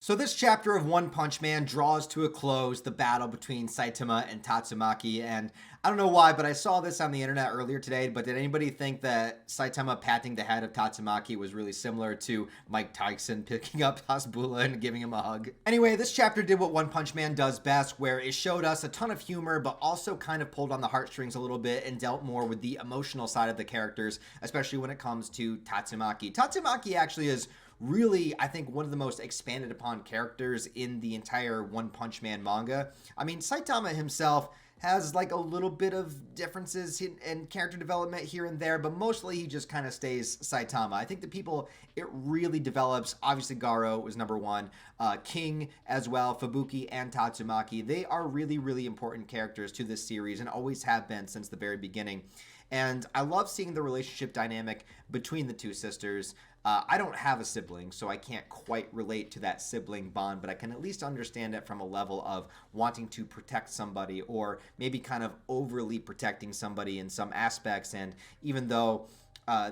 So this chapter of One Punch Man draws to a close the battle between Saitama and Tatsumaki, and I don't know why, but I saw this on the internet earlier today, but did anybody think that Saitama patting the head of Tatsumaki was really similar to Mike Tyson picking up Hasbulla and giving him a hug? Anyway, this chapter did what One Punch Man does best, where it showed us a ton of humor, but also kind of pulled on the heartstrings a little bit and dealt more with the emotional side of the characters, especially when it comes to Tatsumaki. Tatsumaki actually is really, I think, one of the most expanded upon characters in the entire One Punch Man manga. I mean, Saitama himself has like a little bit of differences in character development here and there, but mostly he just kind of stays Saitama. I think the people it really develops, obviously Garo was number one, King as well, Fubuki and Tatsumaki. They are really, really important characters to this series and always have been since the very beginning. And I love seeing the relationship dynamic between the two sisters. I don't have a sibling, so I can't quite relate to that sibling bond, but I can at least understand it from a level of wanting to protect somebody or maybe kind of overly protecting somebody in some aspects. And even though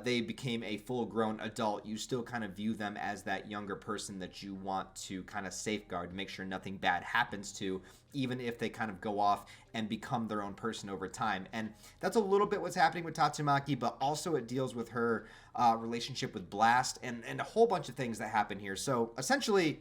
they became a full-grown adult, you still kind of view them as that younger person that you want to kind of safeguard, make sure nothing bad happens to, even if they kind of go off and become their own person over time. And that's a little bit what's happening with Tatsumaki, but also it deals with her relationship with Blast and a whole bunch of things that happen here. So essentially,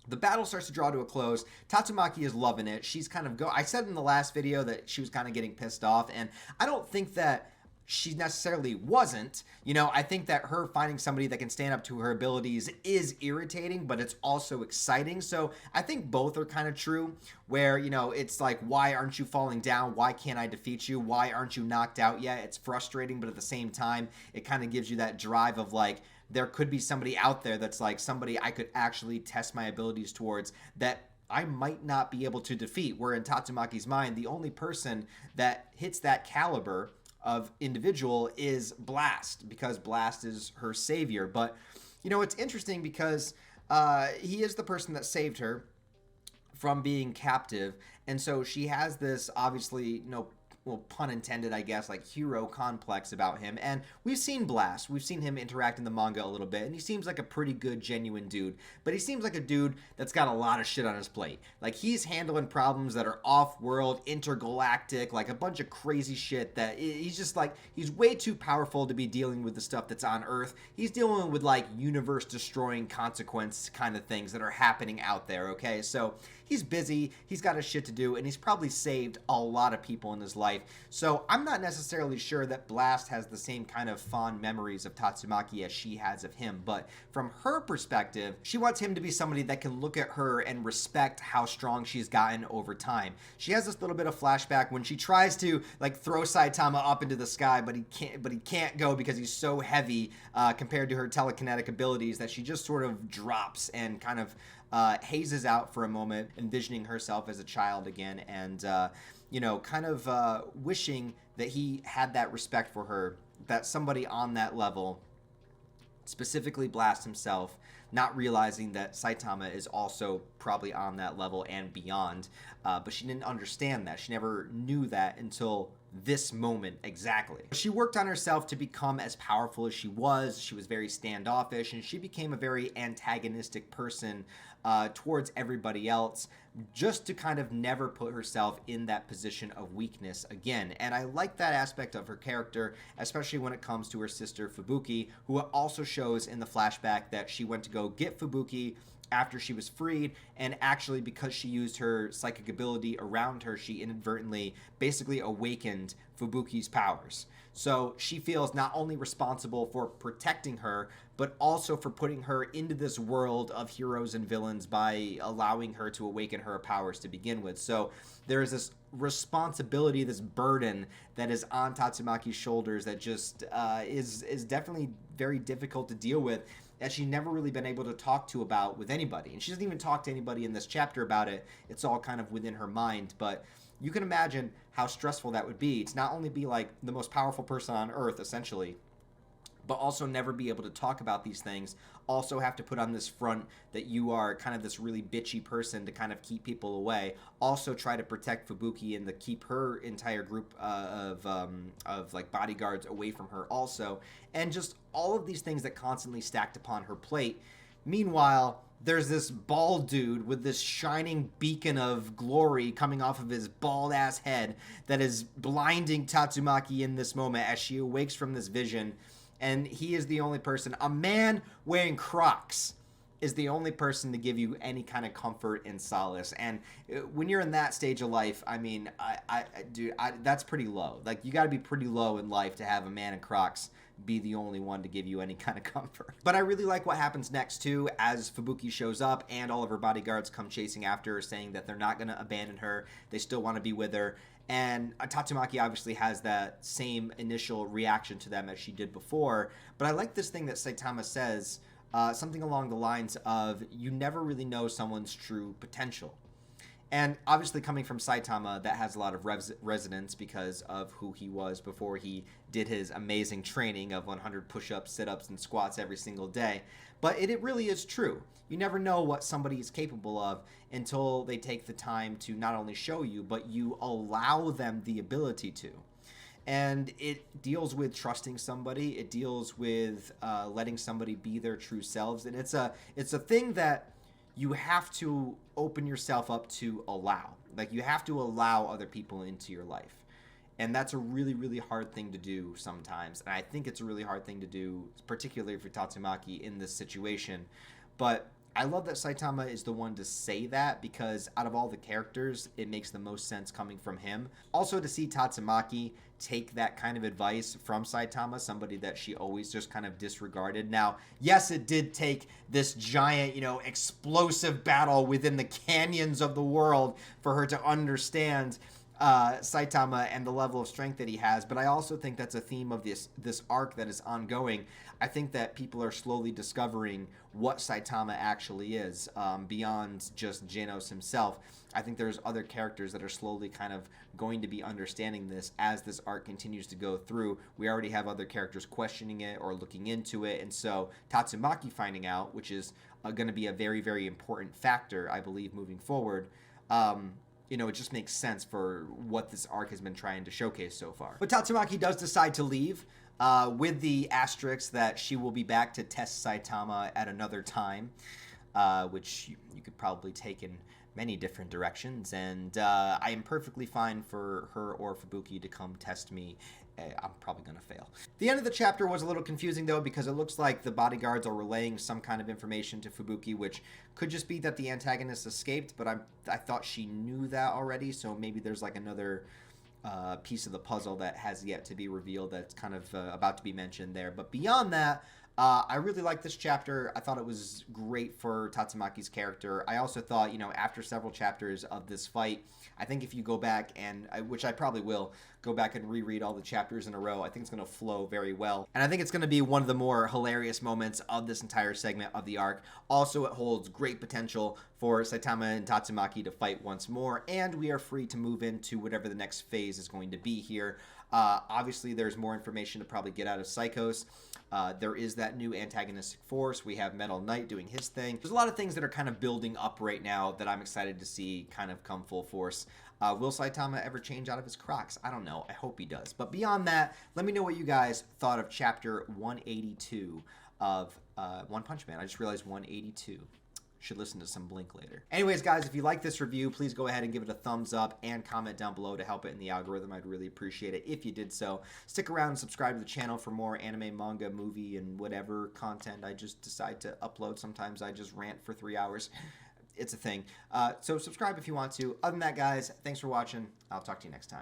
the battle starts to draw to a close. Tatsumaki is loving it. She's kind of I said in the last video that she was kind of getting pissed off, and I don't think that she necessarily wasn't. You know, I think that her finding somebody that can stand up to her abilities is irritating, but it's also exciting. So I think both are kind of true, where, you know, it's like, why aren't you falling down? Why can't I defeat you? Why aren't you knocked out yet? It's frustrating, but at the same time, it kind of gives you that drive of like, there could be somebody out there that's like somebody I could actually test my abilities towards that I might not be able to defeat. Where in Tatsumaki's mind, the only person that hits that caliber of individual is Blast, because Blast is her savior. But, you know, it's interesting because he is the person that saved her from being captive, and so she has this, obviously, well, pun intended, I guess, like hero complex about him. And we've seen Blast. We've seen him interact in the manga a little bit, and he seems like a pretty good, genuine dude. But he seems like a dude that's got a lot of shit on his plate. Like, he's handling problems that are off-world, intergalactic, like a bunch of crazy shit that he's just like, he's way too powerful to be dealing with the stuff that's on Earth. He's dealing with, like, universe-destroying consequence kind of things that are happening out there, okay? So he's busy, he's got his shit to do, and he's probably saved a lot of people in his life. So I'm not necessarily sure that Blast has the same kind of fond memories of Tatsumaki as she has of him, but from her perspective, she wants him to be somebody that can look at her and respect how strong she's gotten over time. She has this little bit of flashback when she tries to like throw Saitama up into the sky, but he can't go because he's so heavy compared to her telekinetic abilities that she just sort of drops and kind of hazes out for a moment, envisioning herself as a child again, and you know, kind of wishing that he had that respect for her, that somebody on that level, specifically Blast himself, not realizing that Saitama is also probably on that level and beyond, but she didn't understand that. She never knew that until this moment exactly. She worked on herself to become as powerful as she was. She was very standoffish, and she became a very antagonistic person towards everybody else, just to kind of never put herself in that position of weakness again. And I like that aspect of her character, especially when it comes to her sister Fubuki, who also shows in the flashback that she went to go get Fubuki after she was freed, and actually because she used her psychic ability around her, she inadvertently basically awakened Fubuki's powers. So she feels not only responsible for protecting her, but also for putting her into this world of heroes and villains by allowing her to awaken her powers to begin with. So there is this responsibility, this burden that is on Tatsumaki's shoulders that just is definitely very difficult to deal with, that she's never really been able to talk to about with anybody. And she doesn't even talk to anybody in this chapter about it. It's all kind of within her mind. But you can imagine how stressful that would be to not only be like the most powerful person on Earth, essentially, but also never be able to talk about these things, also have to put on this front that you are kind of this really bitchy person to kind of keep people away, also try to protect Fubuki and to keep her entire group of like bodyguards away from her also, and just all of these things that constantly stacked upon her plate. Meanwhile, there's this bald dude with this shining beacon of glory coming off of his bald ass head that is blinding Tatsumaki in this moment as she awakes from this vision. And he is the only person, a man wearing Crocs is the only person to give you any kind of comfort and solace. And when you're in that stage of life, I mean, dude, that's pretty low. Like, you got to be pretty low in life to have a man in Crocs be the only one to give you any kind of comfort. But I really like what happens next too, as Fubuki shows up and all of her bodyguards come chasing after her, saying that they're not going to abandon her. They still want to be with her. And Tatsumaki obviously has that same initial reaction to them as she did before. But I like this thing that Saitama says, something along the lines of, you never really know someone's true potential. And obviously coming from Saitama, that has a lot of resonance because of who he was before he did his amazing training of 100 push-ups, sit-ups, and squats every single day. But it really is true. You never know what somebody is capable of until they take the time to not only show you, but you allow them the ability to. And it deals with trusting somebody. It deals with letting somebody be their true selves. And it's a thing that you have to open yourself up to allow. Like, you have to allow other people into your life. And that's a really, really hard thing to do sometimes. And I think it's a really hard thing to do, particularly for Tatsumaki in this situation. But I love that Saitama is the one to say that, because out of all the characters, it makes the most sense coming from him. Also, to see Tatsumaki take that kind of advice from Saitama, somebody that she always just kind of disregarded. Now, yes, it did take this giant, explosive battle within the canyons of the world for her to understand Saitama and the level of strength that he has, but I also think that's a theme of this arc that is ongoing. I think that people are slowly discovering what Saitama actually is, beyond just Genos himself. I think there's other characters that are slowly kind of going to be understanding this as this arc continues to go through. We already have other characters questioning it or looking into it, and so Tatsumaki finding out, which is going to be a very, very important factor, I believe, moving forward. It just makes sense for what this arc has been trying to showcase so far. But Tatsumaki does decide to leave, with the asterisk that she will be back to test Saitama at another time, which you could probably take in many different directions. And I am perfectly fine for her or Fubuki to come test me. I'm probably going to fail. The end of the chapter was a little confusing, though, because it looks like the bodyguards are relaying some kind of information to Fubuki, which could just be that the antagonist escaped, but I thought she knew that already, so maybe there's like another piece of the puzzle that has yet to be revealed that's kind of about to be mentioned there. But beyond that, I really liked this chapter. I thought it was great for Tatsumaki's character. I also thought, after several chapters of this fight, I think if you go back and, which I probably will, go back and reread all the chapters in a row, I think it's going to flow very well. And I think it's going to be one of the more hilarious moments of this entire segment of the arc. Also, it holds great potential for Saitama and Tatsumaki to fight once more, and we are free to move into whatever the next phase is going to be here. Obviously, there's more information to probably get out of Psychos. There is that new antagonistic force. We have Metal Knight doing his thing. There's a lot of things that are kind of building up right now that I'm excited to see kind of come full force. Will Saitama ever change out of his Crocs? I don't know. I hope he does. But beyond that, let me know what you guys thought of Chapter 182 of One Punch Man. I just realized 182. Should listen to some Blink later. Anyways, guys, if you like this review, please go ahead and give it a thumbs up and comment down below to help it in the algorithm. I'd really appreciate it if you did so. Stick around and subscribe to the channel for more anime, manga, movie, and whatever content I just decide to upload. Sometimes I just rant for 3 hours. It's a thing. So subscribe if you want to. Other than that, guys, thanks for watching. I'll talk to you next time.